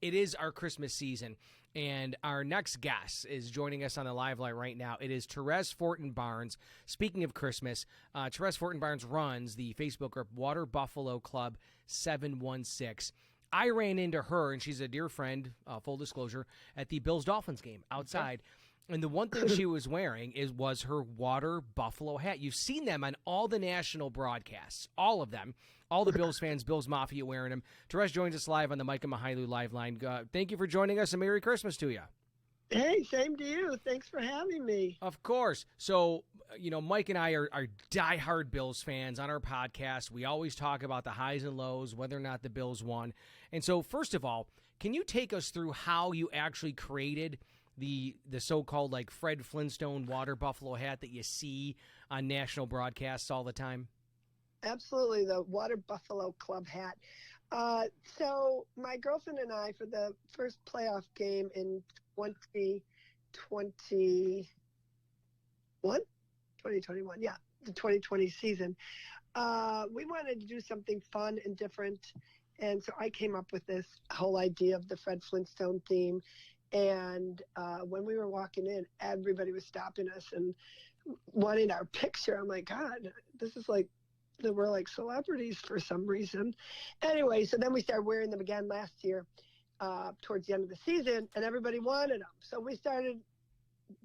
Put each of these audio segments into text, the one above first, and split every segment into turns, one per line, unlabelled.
it is our Christmas season, and our next guest is joining us on the live line right now. It is Therese Fortin Barnes. Speaking of Christmas, Therese Fortin Barnes runs the Facebook group Water Buffalo Club 716. I ran into her, and she's a dear friend, full disclosure, at the Bills-Dolphins game outside. Okay. And the one thing she was wearing was her Water Buffalo hat. You've seen them on all the national broadcasts, all of them. All the Bills fans, Bills Mafia wearing them. Therese joins us live on the Mike and Mahailu live line. Thank you for joining us, and Merry Christmas to you.
Hey, same to you. Thanks for having me.
Of course. So, Mike and I are diehard Bills fans on our podcast. We always talk about the highs and lows, whether or not the Bills won. And so, first of all, can you take us through how you actually created the so-called like Fred Flintstone Water Buffalo hat that you see on national broadcasts all the time?
Absolutely, the Water Buffalo Club hat. So my girlfriend and I, for the first playoff game in 2021, yeah, the 2020 season, we wanted to do something fun and different. And so I came up with this whole idea of the Fred Flintstone theme. And when we were walking in, everybody was stopping us and wanting our picture. I'm like, God, this is like, we're like celebrities for some reason. Anyway, so then we started wearing them again last year towards the end of the season, and everybody wanted them. So we started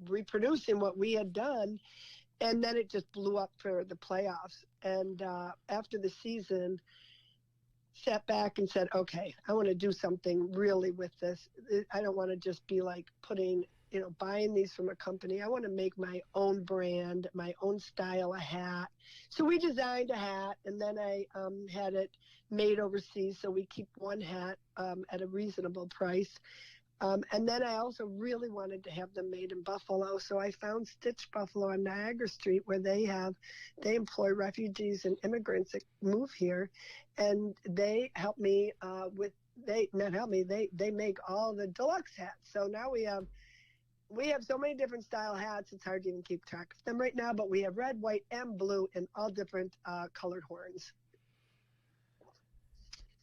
reproducing what we had done, and then it just blew up for the playoffs. And after the season, sat back and said, okay, I want to do something really with this. I don't want to just be like buying these from a company. I want to make my own brand, my own style of hat. So we designed a hat, and then I had it made overseas. So we keep one hat at a reasonable price. And then I also really wanted to have them made in Buffalo. So I found Stitch Buffalo on Niagara Street, where they employ refugees and immigrants that move here. And they help me they make all the deluxe hats. So now we have so many different style hats, it's hard to even keep track of them right now, but we have red, white, and blue and all different colored horns.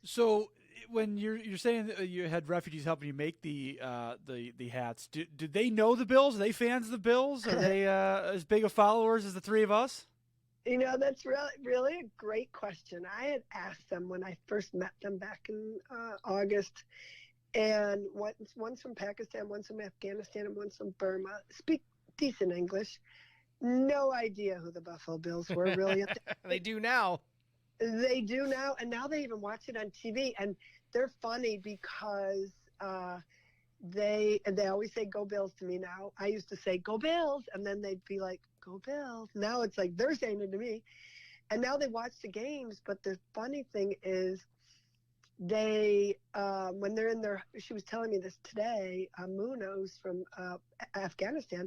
So when you're saying that you had refugees helping you make the hats, do they know the Bills? Are they fans of the Bills? Are they as big of followers as the three of us?
That's really a great question. I had asked them when I first met them back in August, and one's from Pakistan, one's from Afghanistan, and one's from Burma. Speak decent English. No idea who the Buffalo Bills were really.
They do now.
They do now, and now they even watch it on TV, and they're funny because they always say "Go Bills" to me now. I used to say "Go Bills," and then they'd be like, "Go Bills." Now it's like they're saying it to me, and now they watch the games. But the funny thing is, they when they're in their, she was telling me this today, Munoz from Afghanistan,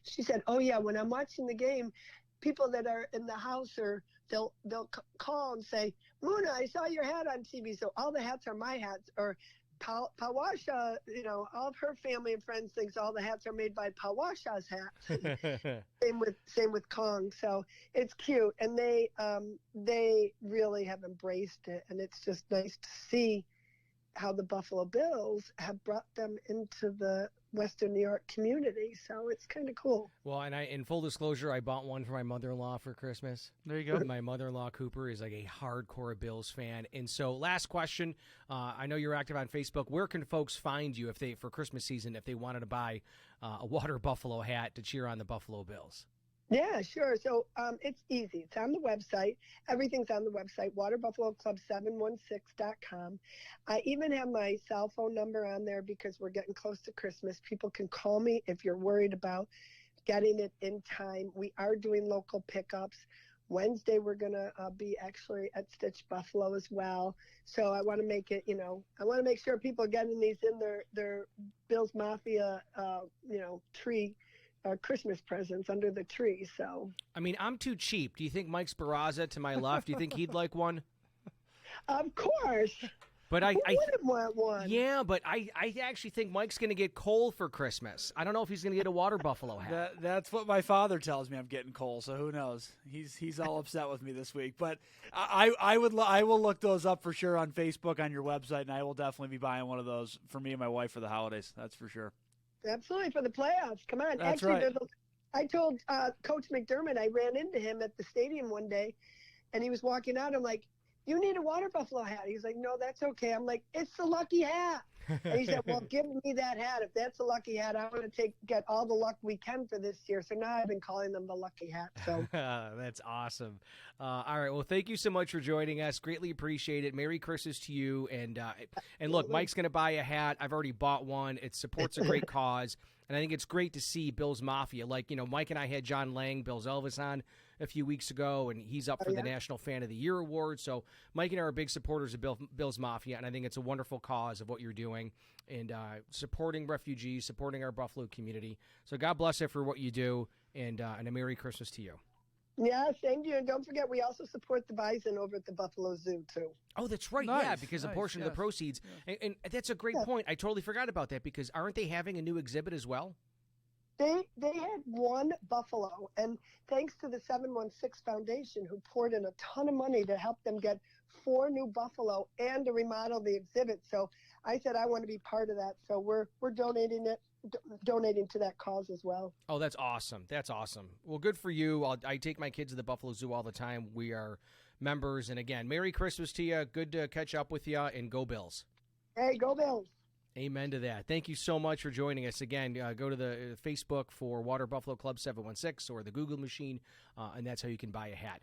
she said, oh yeah, when I'm watching the game, people that are in the house they'll call and say, Muna, I saw your hat on TV. So all the hats are my hats. Or Pawasha, all of her family and friends thinks all the hats are made by Pawasha's hats. same with Kong. So it's cute, and they really have embraced it, and it's just nice to see how the Buffalo Bills have brought them into the Western New York community. So it's kind of cool.
Well, and in full disclosure, I bought one for my mother-in-law for Christmas.
There you go.
My mother-in-law, Cooper, is like a hardcore Bills fan. And so last question, I know you're active on Facebook. Where can folks find you for Christmas season if they wanted to buy a Water Buffalo hat to cheer on the Buffalo Bills?
Yeah, sure. So it's easy. It's on the website. Everything's on the website, waterbuffaloclub716.com. I even have my cell phone number on there because we're getting close to Christmas. People can call me if you're worried about getting it in time. We are doing local pickups. Wednesday, we're going to be actually at Stitch Buffalo as well. So I want to make it, I want to make sure people are getting these in their Bills Mafia, tree. Christmas presents under the tree. So
I mean, I'm too cheap. Do you think Mike Sparaza to my left, do you think he'd like one?
Of course.
But
Who wouldn't want one?
yeah, but I actually think Mike's going to get Cole for Christmas. I don't know if he's going to get a water buffalo hat.
That's what my father tells me. I'm getting Cole, so who knows? He's all upset with me this week. But I will look those up for sure on Facebook, on your website, and I will definitely be buying one of those for me and my wife for the holidays. That's for sure.
Absolutely, for the playoffs. Come on.
That's
Actually,
right.
I told Coach McDermott, I ran into him at the stadium one day, and he was walking out. I'm like, you need a water buffalo hat. He's like, no, that's okay. I'm like, it's the lucky hat. And he said, well, give me that hat. If that's a lucky hat, I want to get all the luck we can for this year. So now I've been calling them the lucky hat. So
That's awesome. All right. Well, thank you so much for joining us. Greatly appreciate it. Merry Christmas to you. And look, Mike's going to buy a hat. I've already bought one. It supports a great cause. And I think it's great to see Bills Mafia. Like, Mike and I had John Lang, Bills Elvis, on a few weeks ago, and he's up for the National Fan of the Year award. So Mike and I are big supporters of Bills Mafia, and I think it's a wonderful cause of what you're doing and supporting refugees, supporting our Buffalo community. So God bless you for what you do, and a Merry Christmas to you.
yeah, same to you. And don't forget, we also support the bison over at the Buffalo Zoo too.
Oh, that's right.
Nice,
Yeah, because a portion of the
yes.
proceeds, and that's a great point. I totally forgot about that because aren't they having a new exhibit as well?
They had one buffalo, and thanks to the 716 Foundation, who poured in a ton of money to help them get 4 new buffalo and to remodel the exhibit. So I said I want to be part of that. So we're donating to that cause as well.
Oh, that's awesome. That's awesome. Well, good for you. I take my kids to the Buffalo Zoo all the time. We are members. And again, Merry Christmas to you. Good to catch up with you, and go Bills.
Hey, go Bills.
Amen to that. Thank you so much for joining us. Again, go to the Facebook for Water Buffalo Club 716 or the Google machine, and that's how you can buy a hat.